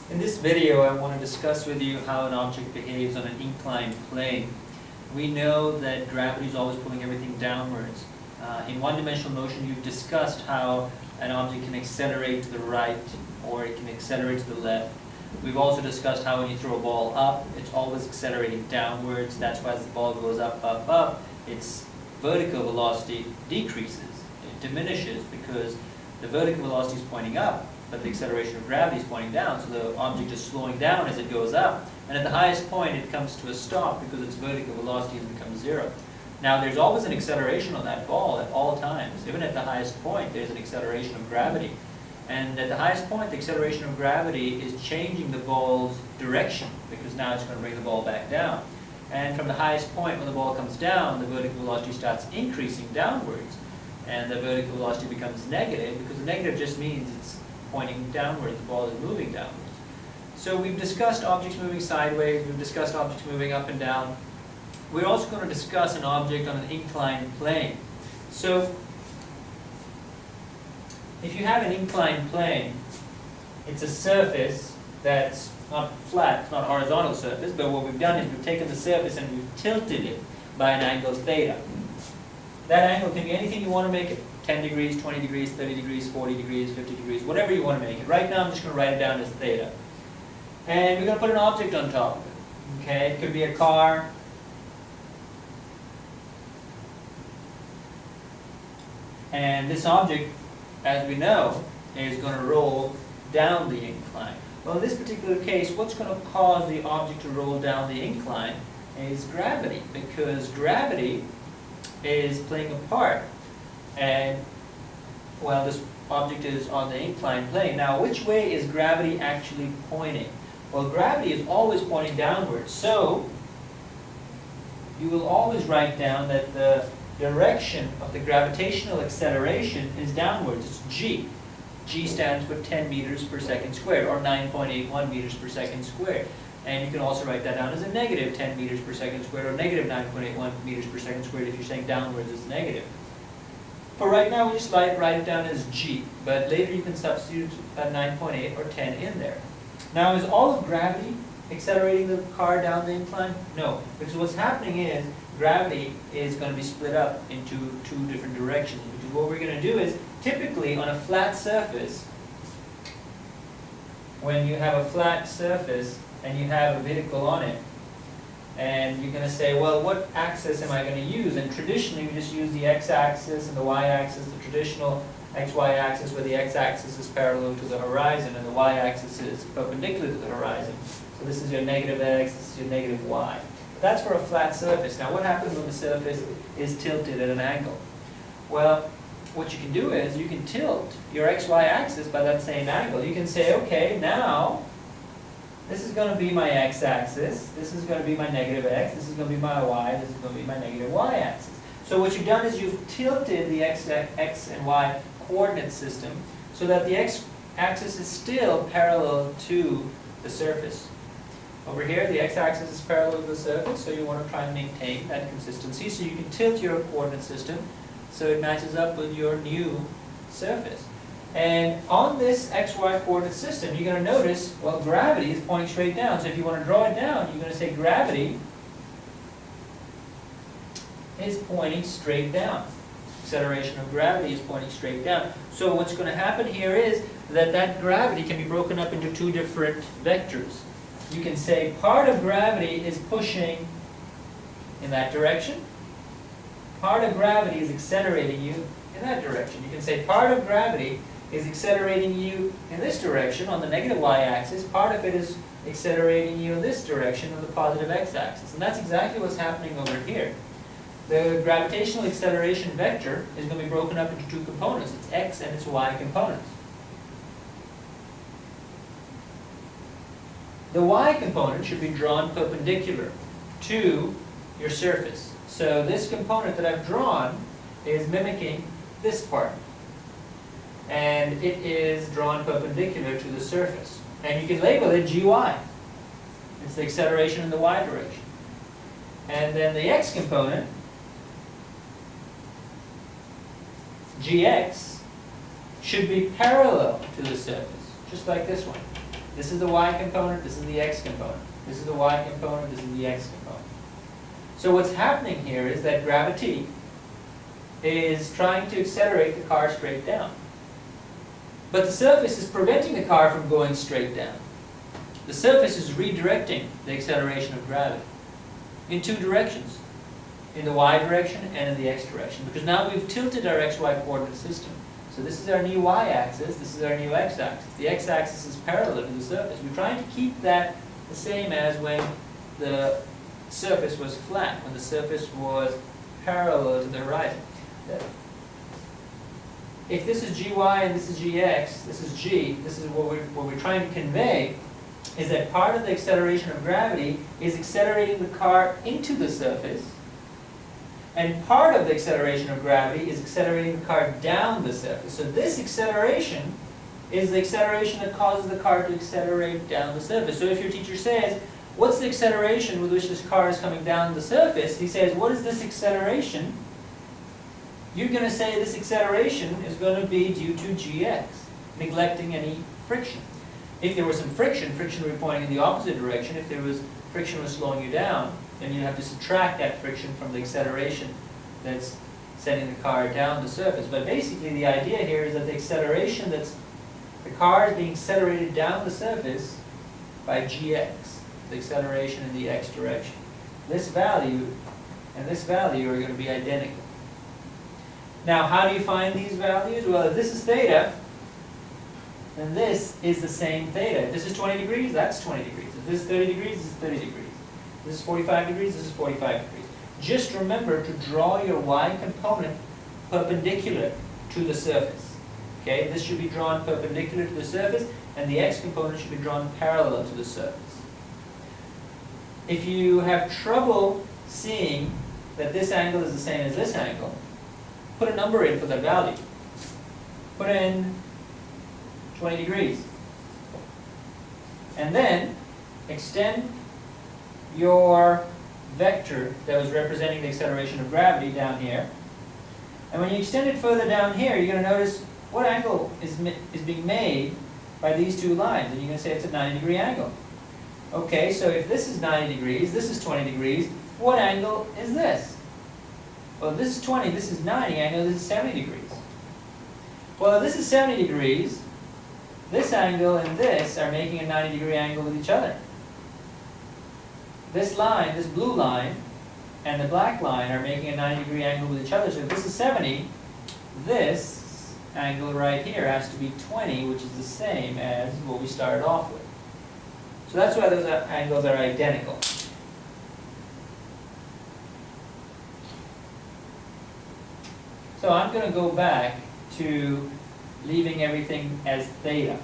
In this video, I want to discuss with you how an object behaves on an inclined plane. We know that gravity is always pulling everything downwards. In one-dimensional motion, you've discussed how an object can accelerate to the right or it can accelerate to the left. We've also discussed how when you throw a ball up, it's always accelerating downwards. That's why as the ball goes up, up, up, its vertical velocity decreases. It diminishes because the vertical velocity is pointing up, but the acceleration of gravity is pointing down, so the object is slowing down as it goes up. And at the highest point, it comes to a stop because its vertical velocity has become zero. Now, there's always an acceleration on that ball at all times. Even at the highest point, there's an acceleration of gravity. And at the highest point, the acceleration of gravity is changing the ball's direction because now it's going to bring the ball back down. And from the highest point, when the ball comes down, the vertical velocity starts increasing downwards. And the vertical velocity becomes negative because the negative just means it's pointing downwards, the ball is moving downwards. So we've discussed objects moving sideways, we've discussed objects moving up and down. We're also going to discuss an object on an inclined plane. So if you have an inclined plane, it's a surface that's not flat, it's not a horizontal surface, but what we've done is we've taken the surface and we've tilted it by an angle theta. That angle can be anything you want to make it. 10 degrees, 20 degrees, 30 degrees, 40 degrees, 50 degrees, whatever you want to make it. Right now I'm just going to write it down as theta. And we're going to put an object on top of it. Okay, it could be a car. And this object, as we know, is going to roll down the incline. Well, in this particular case, what's going to cause the object to roll down the incline is gravity, because gravity is playing a part. And, well, this object is on the inclined plane. Now, which way is gravity actually pointing? Well, gravity is always pointing downwards. So, you will always write down that the direction of the gravitational acceleration is downwards. It's g. G stands for 10 meters per second squared, or 9.81 meters per second squared. And you can also write that down as a negative 10 meters per second squared, or negative 9.81 meters per second squared if you're saying downwards is negative. For right now, we just write it down as g, but later you can substitute a 9.8 or 10 in there. Now, is all of gravity accelerating the car down the incline? No, because what's happening is gravity is going to be split up into two different directions. Because what we're going to do is, typically on a flat surface, when you have a flat surface and you have a vehicle on it, and you're going to say, well, what axis am I going to use? And traditionally, we just use the x-axis and the y-axis, the traditional x-y axis, where the x-axis is parallel to the horizon and the y-axis is perpendicular to the horizon. So this is your negative x, this is your negative y. That's for a flat surface. Now, what happens when the surface is tilted at an angle? Well, what you can do is you can tilt your xy axis by that same angle. You can say, okay, now this is going to be my x-axis, this is going to be my negative x, this is going to be my y, this is going to be my negative y-axis. So what you've done is you've tilted the x and y coordinate system so that the x-axis is still parallel to the surface. Over here, the x-axis is parallel to the surface, so you want to try and maintain that consistency. So you can tilt your coordinate system so it matches up with your new surface. And on this xy coordinate system, you're going to notice, well, gravity is pointing straight down. So if you want to draw it down, you're going to say gravity is pointing straight down. Acceleration of gravity is pointing straight down. So what's going to happen here is that gravity can be broken up into two different vectors. You can say part of gravity is pushing in that direction. Part of gravity is accelerating you in that direction. You can say part of gravity is accelerating you in this direction on the negative y-axis. Part of it is accelerating you in this direction on the positive x-axis. And that's exactly what's happening over here. The gravitational acceleration vector is going to be broken up into two components. It's x and its y components. The y component should be drawn perpendicular to your surface. So this component that I've drawn is mimicking this part. And it is drawn perpendicular to the surface. And you can label it gy. It's the acceleration in the y direction. And then the x component, gx, should be parallel to the surface, just like this one. This is the y component, this is the x component. This is the y component, this is the x component. So what's happening here is that gravity is trying to accelerate the car straight down. But the surface is preventing the car from going straight down. The surface is redirecting the acceleration of gravity in two directions, in the y direction and in the x direction, because now we've tilted our xy coordinate system. So this is our new y-axis, this is our new x-axis. The x-axis is parallel to the surface. We're trying to keep that the same as when the surface was flat, when the surface was parallel to the horizon. If this is gy and this is gx, this is g, this is what we're trying to convey, is that part of the acceleration of gravity is accelerating the car into the surface, and part of the acceleration of gravity is accelerating the car down the surface. So this acceleration is the acceleration that causes the car to accelerate down the surface. So if your teacher says, what's the acceleration with which this car is coming down the surface? He says, what is this acceleration? You're going to say this acceleration is going to be due to gx, neglecting any friction. If there was some friction, friction would be pointing in the opposite direction. If there was friction was slowing you down, then you have to subtract that friction from the acceleration that's sending the car down the surface. But basically the idea here is that the acceleration the car is being accelerated down the surface by gx, the acceleration in the x direction. This value and this value are going to be identical. Now how do you find these values? Well, if this is theta, then this is the same theta. If this is 20 degrees, that's 20 degrees. If this is 30 degrees, this is 30 degrees. If this is 45 degrees, this is 45 degrees. Just remember to draw your y component perpendicular to the surface. Okay, this should be drawn perpendicular to the surface, and the x component should be drawn parallel to the surface. If you have trouble seeing that this angle is the same as this angle, put a number in for that value. Put in 20 degrees. And then extend your vector that was representing the acceleration of gravity down here. And when you extend it further down here, you're going to notice what angle is being made by these two lines. And you're going to say it's a 90-degree angle. Okay, so if this is 90 degrees, this is 20 degrees, what angle is this? Well, if this is 20, this is 90, I know this is 70 degrees. Well, if this is 70 degrees, this angle and this are making a 90-degree angle with each other. This line, this blue line, and the black line are making a 90-degree angle with each other. So if this is 70, this angle right here has to be 20, which is the same as what we started off with. So that's why those angles are identical. So I'm going to go back to leaving everything as theta.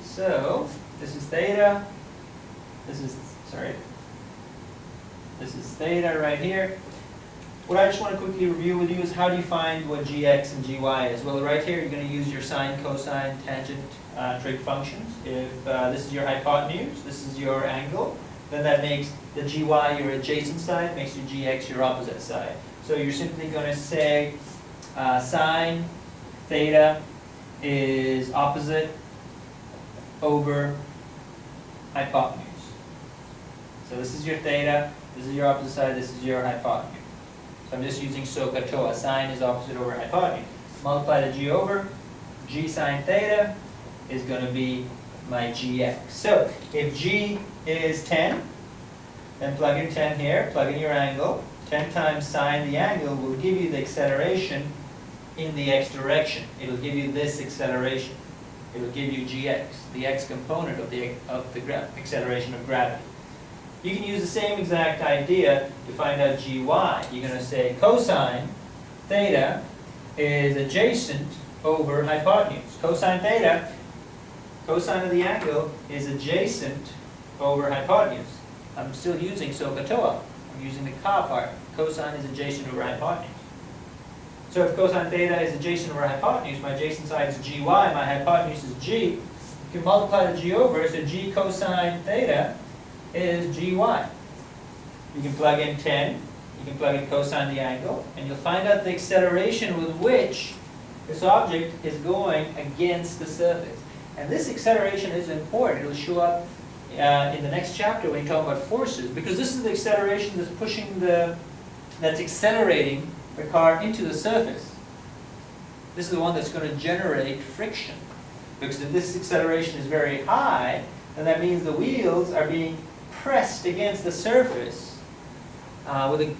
So this is theta, this is theta right here. What I just want to quickly review with you is how do you find what gx and gy is? Well, right here you're going to use your sine, cosine, tangent trig functions. If this is your hypotenuse, this is your angle, then that makes the gy your adjacent side, makes your gx your opposite side. So you're simply going to say sine theta is opposite over hypotenuse. So this is your theta, this is your opposite side, this is your hypotenuse. So I'm just using SOHCAHTOA. Sine is opposite over hypotenuse. Multiply the g over, g sine theta is going to be my gx. So if g is 10, then plug in 10 here, plug in your angle. 10 times sine the angle will give you the acceleration in the x direction. It'll give you this acceleration. It'll give you gx, the x component of the acceleration of gravity. You can use the same exact idea to find out gy. You're going to say cosine theta is adjacent over hypotenuse. Cosine theta, cosine of the angle, is adjacent over hypotenuse. I'm still using SOHCAHTOA. I'm using the ka part. Cosine is adjacent over hypotenuse. So if cosine theta is adjacent over hypotenuse, my adjacent side is gy, my hypotenuse is g. You can multiply the g over, so g cosine theta is gy. You can plug in 10, you can plug in cosine the angle, and you'll find out the acceleration with which This object is going against the surface. And this acceleration is important. It'll show up in the next chapter when you talk about forces, because this is the acceleration that's that's accelerating the car into the surface. This is the one that's going to generate friction. Because if this acceleration is very high, then that means the wheels are being pressed against the surface with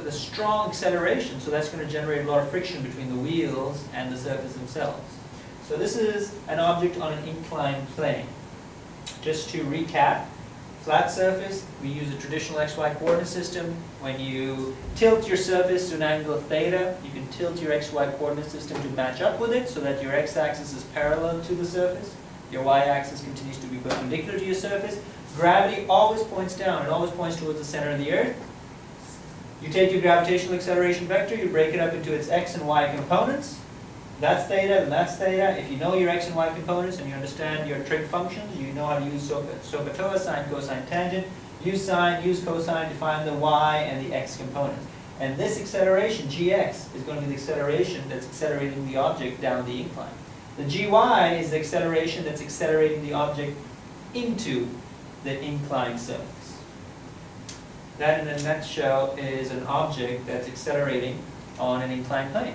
a strong acceleration. So that's going to generate a lot of friction between the wheels and the surface themselves. So this is an object on an inclined plane. Just to recap, flat surface, we use a traditional XY coordinate system. When you tilt your surface to an angle of theta, you can tilt your XY coordinate system to match up with it so that your x-axis is parallel to the surface. Your y-axis continues to be perpendicular to your surface. Gravity always points down. It always points towards the center of the earth. You take your gravitational acceleration vector, you break it up into its x and y components. That's theta, and that's theta. If you know your x and y components and you understand your trig functions, you know how to use SOHCAHTOA, sine, cosine, tangent. Use sine, use cosine to find the y and the x components. And this acceleration, gx, is going to be the acceleration that's accelerating the object down the incline. The gy is the acceleration that's accelerating the object into the inclined surface. That, in a nutshell, is an object that's accelerating on an inclined plane.